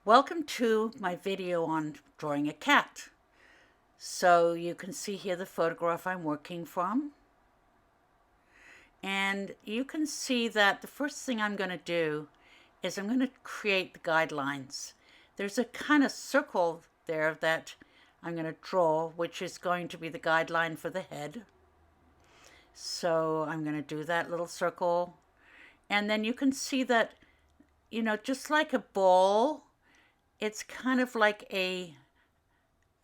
Welcome to my video on drawing a cat. So you can see here the photograph I'm working from. And you can see that the first thing I'm going to do is I'm going to create the guidelines. There's a kind of circle there that I'm going to draw, which is going to be the guideline for the head. So I'm going to do that little circle. And then you can see that, just like a ball, it's kind of like a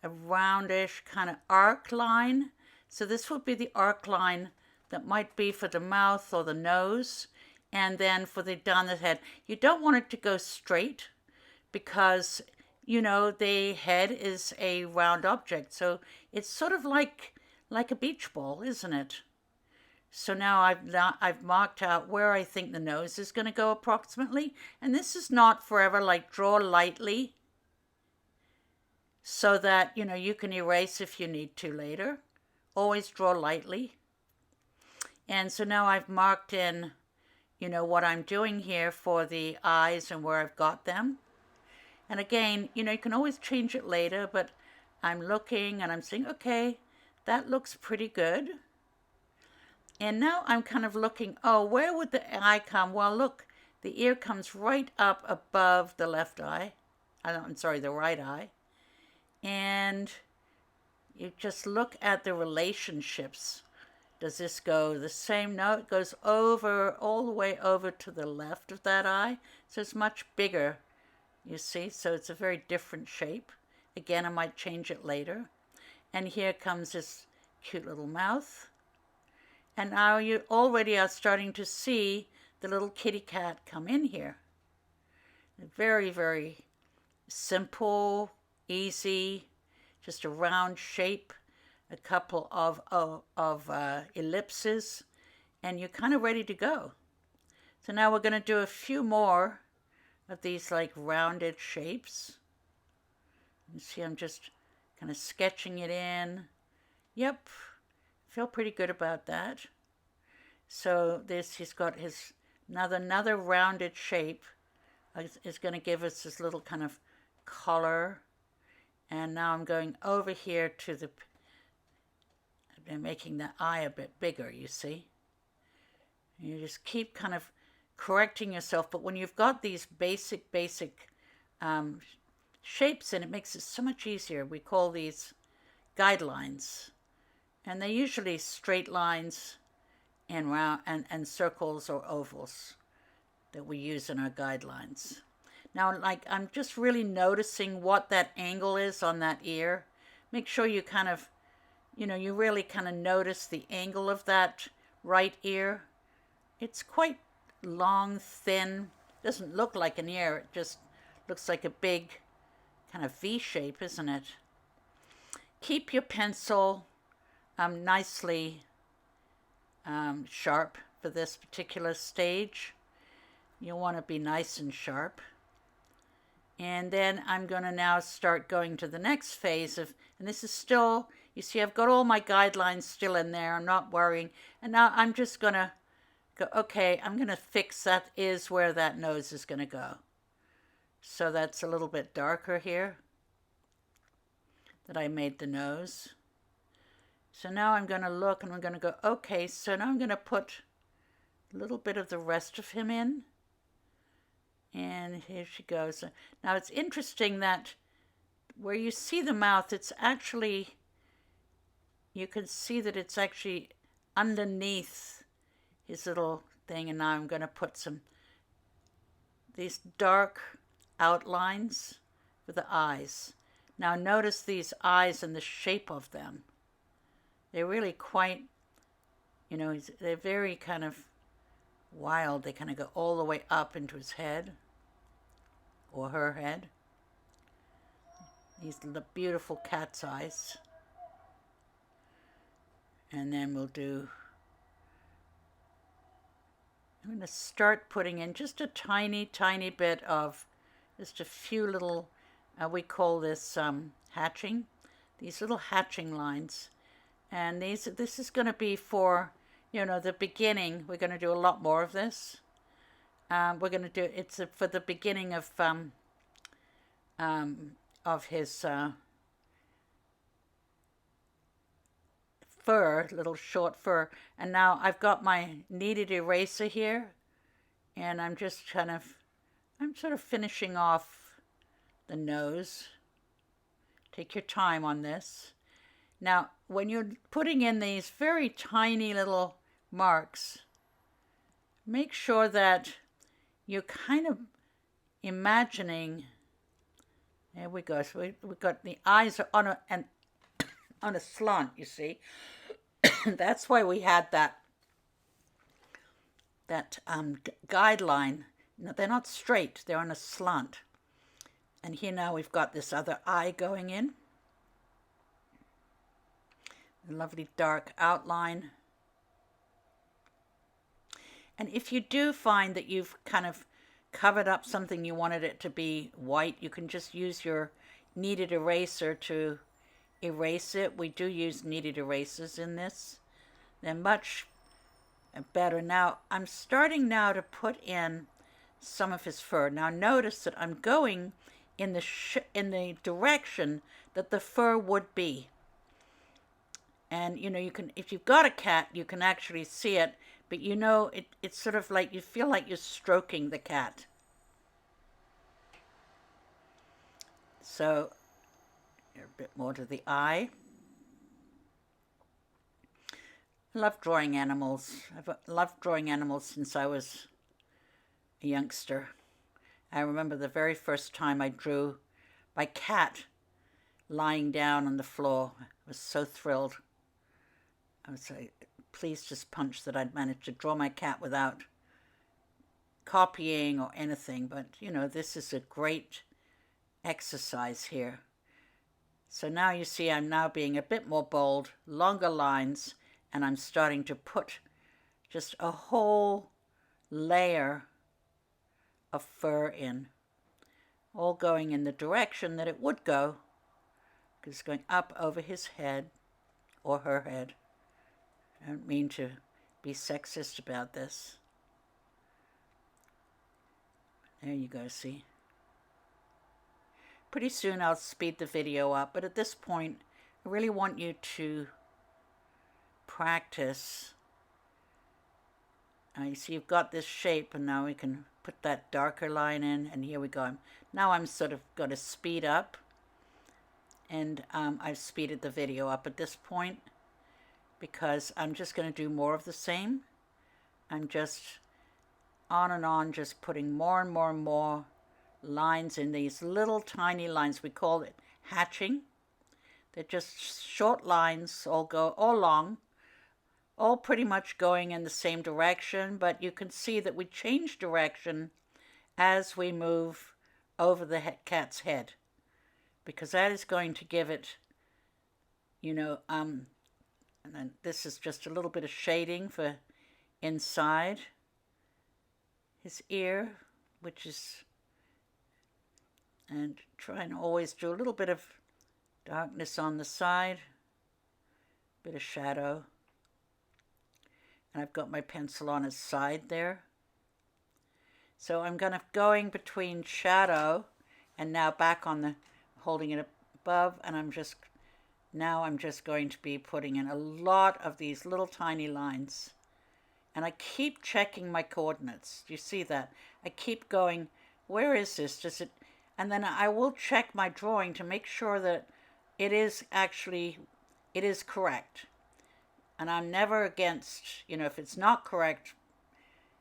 roundish kind of arc line. So this would be the arc line that might be for the mouth or the nose, and then for the down the head. You don't want it to go straight because, the head is a round object. So it's sort of like a beach ball, isn't it? So now I've marked out where I think the nose is going to go approximately. And this is not forever, like draw lightly so that, you can erase if you need to later. Always draw lightly. And so now I've marked in, what I'm doing here for the eyes and where I've got them. And again, you can always change it later, but I'm looking and I'm saying, okay, that looks pretty good. And now I'm kind of looking, where would the eye come? Well, look, the ear comes right up above the left eye. The right eye. And you just look at the relationships. Does this go the same? No, it goes over, all the way over to the left of that eye. So it's much bigger, you see? So it's a very different shape. Again, I might change it later. And here comes this cute little mouth. And now you already are starting to see the little kitty cat come in here. Very, very simple, easy, just a round shape, a couple of ellipses, and you're kind of ready to go. So now we're going to do a few more of these like rounded shapes. You see I'm just kind of sketching it in. Yep. Feel pretty good about that. So he's got his another rounded shape is going to give us this little kind of collar. And now I'm going over here to and making the eye a bit bigger, you see. You just keep kind of correcting yourself, but when you've got these basic shapes in, it makes it so much easier. We call these guidelines. And they're usually straight lines and round and circles or ovals that we use in our guidelines. Now, like, I'm just really noticing what that angle is on that ear. Make sure you kind of, you really kind of notice the angle of that right ear. It's quite long, thin. Doesn't look like an ear. It just looks like a big kind of V shape, isn't it? Keep your pencil nicely sharp for this particular stage. You want to be nice and sharp. And then I'm going to now start going to the next phase and this is still, you see, I've got all my guidelines still in there. I'm not worrying. And now I'm just going to go, okay, I'm going to fix that is where that nose is going to go. So that's a little bit darker here that I made the nose. So now I'm going to look and I'm going to go, okay, so now I'm going to put a little bit of the rest of him in. And here she goes. Now it's interesting that where you see the mouth, it's actually, you can see that it's actually underneath his little thing. And now I'm going to put these dark outlines for the eyes. Now notice these eyes and the shape of them. They're really quite, they're very kind of wild. They kind of go all the way up into his head or her head. These are the beautiful cat's eyes. And then I'm going to start putting in just a tiny, tiny bit of, just a few little, we call this hatching, these little hatching lines. And this is going to be for, the beginning. We're going to do a lot more of this. We're going to do, it's for the beginning of of his fur, little short fur. And now I've got my kneaded eraser here, and I'm just I'm sort of finishing off the nose. Take your time on this. Now, when you're putting in these very tiny little marks, make sure that you're kind of imagining. There we go. So we've got the eyes are on a slant, you see. That's why we had that guideline. No, they're not straight. They're on a slant. And here now we've got this other eye going in. A lovely dark outline. And if you do find that you've kind of covered up something you wanted it to be white, you can just use your kneaded eraser to erase it. We do use kneaded erasers in this. They're much better. Now, I'm starting now to put in some of his fur. Now, notice that I'm going in the direction that the fur would be. And, you know, you can, if you've got a cat, you can actually see it, but you know, it's sort of like you feel like you're stroking the cat. So, a bit more to the eye. I love drawing animals. I've loved drawing animals since I was a youngster. I remember the very first time I drew my cat lying down on the floor. I was so thrilled. I was pleased as punch that I'd managed to draw my cat without copying or anything. But, you know, this is a great exercise here. So now you see I'm now being a bit more bold, longer lines, and I'm starting to put just a whole layer of fur in, all going in the direction that it would go, because it's going up over his head or her head. I don't mean to be sexist about this. There you go, see? Pretty soon I'll speed the video up, but at this point, I really want you to practice. You see you've got this shape, and now we can put that darker line in, and here we go. Now I'm sort of going to speed up, and I've speeded the video up at this point because I'm just going to do more of the same. I'm just on and on, just putting more and more and more lines in these little tiny lines. We call it hatching. They're just short lines, all long, all pretty much going in the same direction, but you can see that we change direction as we move over the cat's head, because that is going to give it, you know, and then this is just a little bit of shading for inside his ear, which is, and try and always do a little bit of darkness on the side, bit of shadow. And I've got my pencil on his side there. So I'm going between shadow and now back on the, holding it above, and I'm just going to be putting in a lot of these little tiny lines. And I keep checking my coordinates. Do you see that? I keep going, where is this? Does it? And then I will check my drawing to make sure that it is correct. And I'm never against, you know, if it's not correct,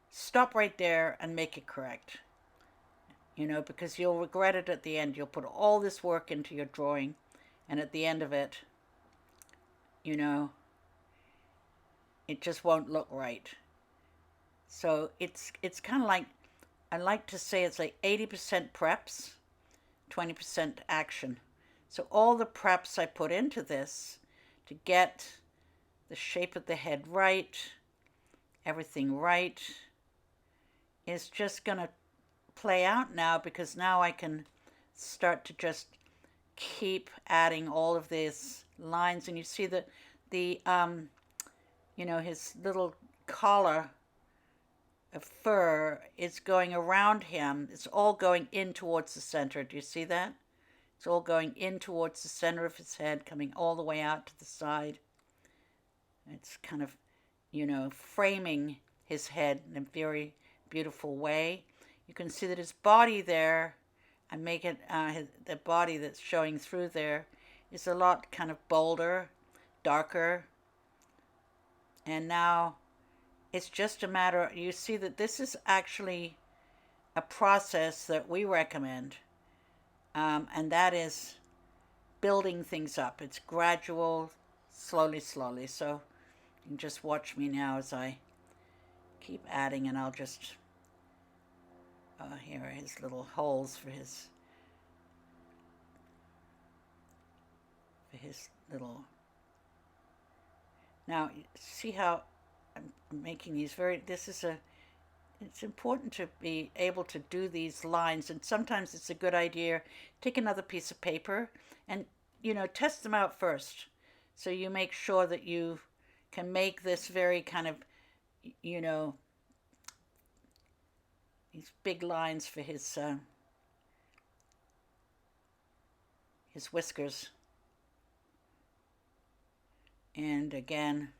stop right there and make it correct. You know, because you'll regret it at the end. You'll put all this work into your drawing, and at the end of it, you know, it just won't look right. So it's kind of like, I like to say it's like 80% preps, 20% action. So all the preps I put into this to get the shape of the head right, everything right, is just going to play out now, because now I can start to just keep adding all of these lines. And you see that the you know, his little collar of fur is going around him. It's all going in towards the center. Do you see that? It's all going in towards the center of his head, coming all the way out to the side. It's kind of, framing his head in a very beautiful way. You can see that his body there, I make it, the body that's showing through there is a lot kind of bolder, darker. And now it's just a matter, you see that this is actually a process that we recommend, and that is building things up. It's gradual, slowly, slowly. So you can just watch me now as I keep adding, and I'll just, here are his little holes for his little, now see how I'm making these it's important to be able to do these lines, and sometimes it's a good idea, take another piece of paper and, test them out first. So you make sure that you can make this very kind of, these big lines for his whiskers. And again,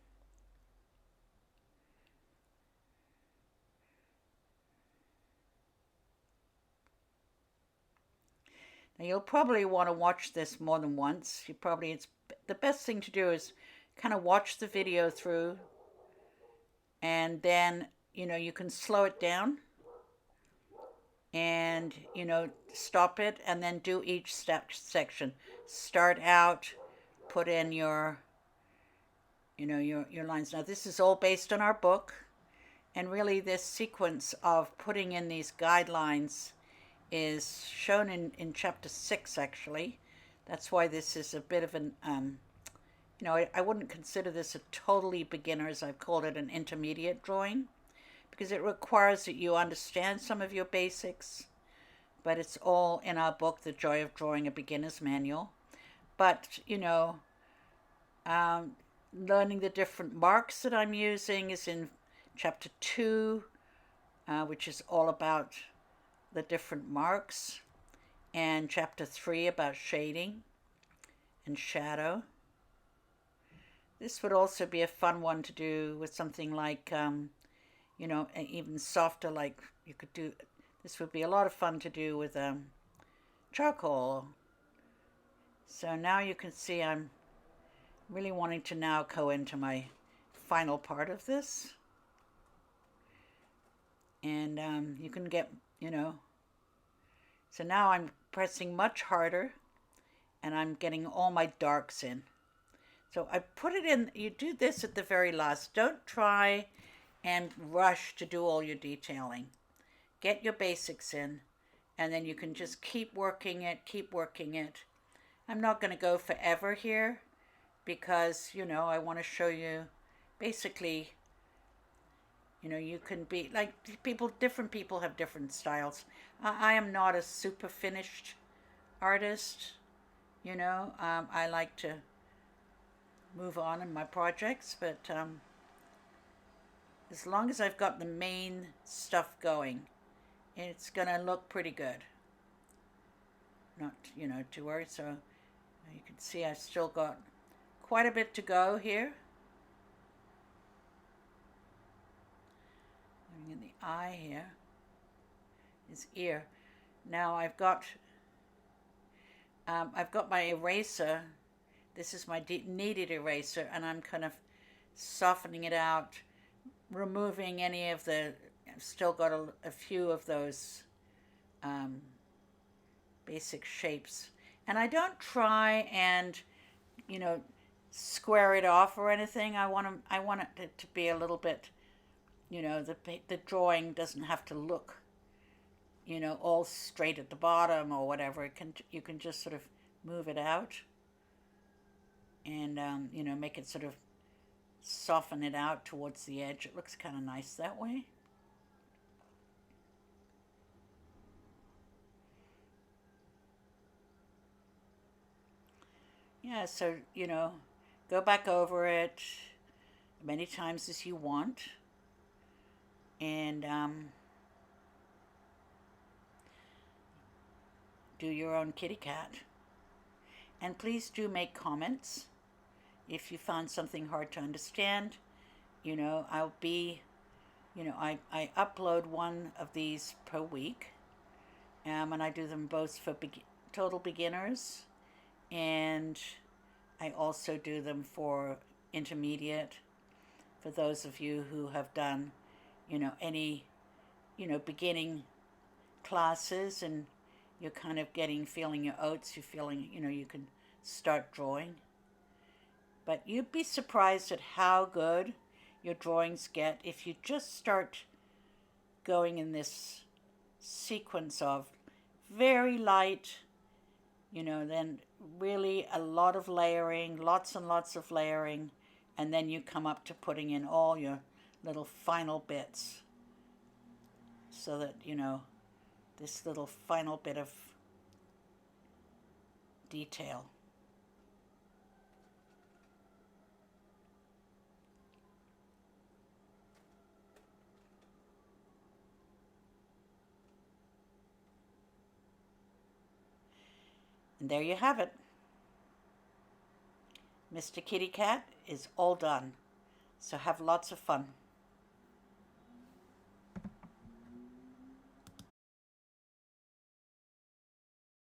now you'll probably want to watch this more than once. It's the best thing to do is kind of watch the video through, and then, you can slow it down and, stop it, and then do each section. Start out, put in your lines. Now this is all based on our book, and really this sequence of putting in these guidelines is shown in chapter 6, actually. That's why this is a bit of an, I wouldn't consider this a totally beginner's. I've called it an intermediate drawing, because it requires that you understand some of your basics, but it's all in our book, The Joy of Drawing, a Beginner's Manual. But, learning the different marks that I'm using is in chapter 2, which is all about the different marks, and chapter 3 about shading and shadow. This would also be a fun one to do with something like, even softer, like you could do, this would be a lot of fun to do with charcoal. So now you can see I'm really wanting to now go into my final part of this. And you can get, so now I'm pressing much harder, and I'm getting all my darks in. So I put it in, you do this at the very last. Don't try and rush to do all your detailing. Get your basics in, and then you can just keep working it. I'm not going to go forever here, because, I want to show you basically, you can be like different people have different styles. I am not a super finished artist, I like to move on in my projects, but as long as I've got the main stuff going, it's going to look pretty good. Not, to worry. So you can see I've still got quite a bit to go here. In the eye here, his ear. Now I've got my eraser. This is my kneaded eraser, and I'm kind of softening it out, removing any of the, I've still got a few of those basic shapes. And I don't try and, square it off or anything. I want it to be a little bit, the drawing doesn't have to look, all straight at the bottom or whatever. You can just sort of move it out and, make it sort of soften it out towards the edge. It looks kind of nice that way. Yeah, so, go back over it many times as you want. And do your own kitty cat. And please do make comments if you found something hard to understand. I'll be, I upload one of these per week. And I do them both for total beginners, and I also do them for intermediate, for those of you who have done, any, beginning classes, and you're kind of feeling your oats, you're feeling, you can start drawing. But you'd be surprised at how good your drawings get if you just start going in this sequence of very light, then really a lot of layering, lots and lots of layering, and then you come up to putting in all your little final bits so that, this little final bit of detail. And there you have it. Mr. Kitty Cat is all done. So have lots of fun.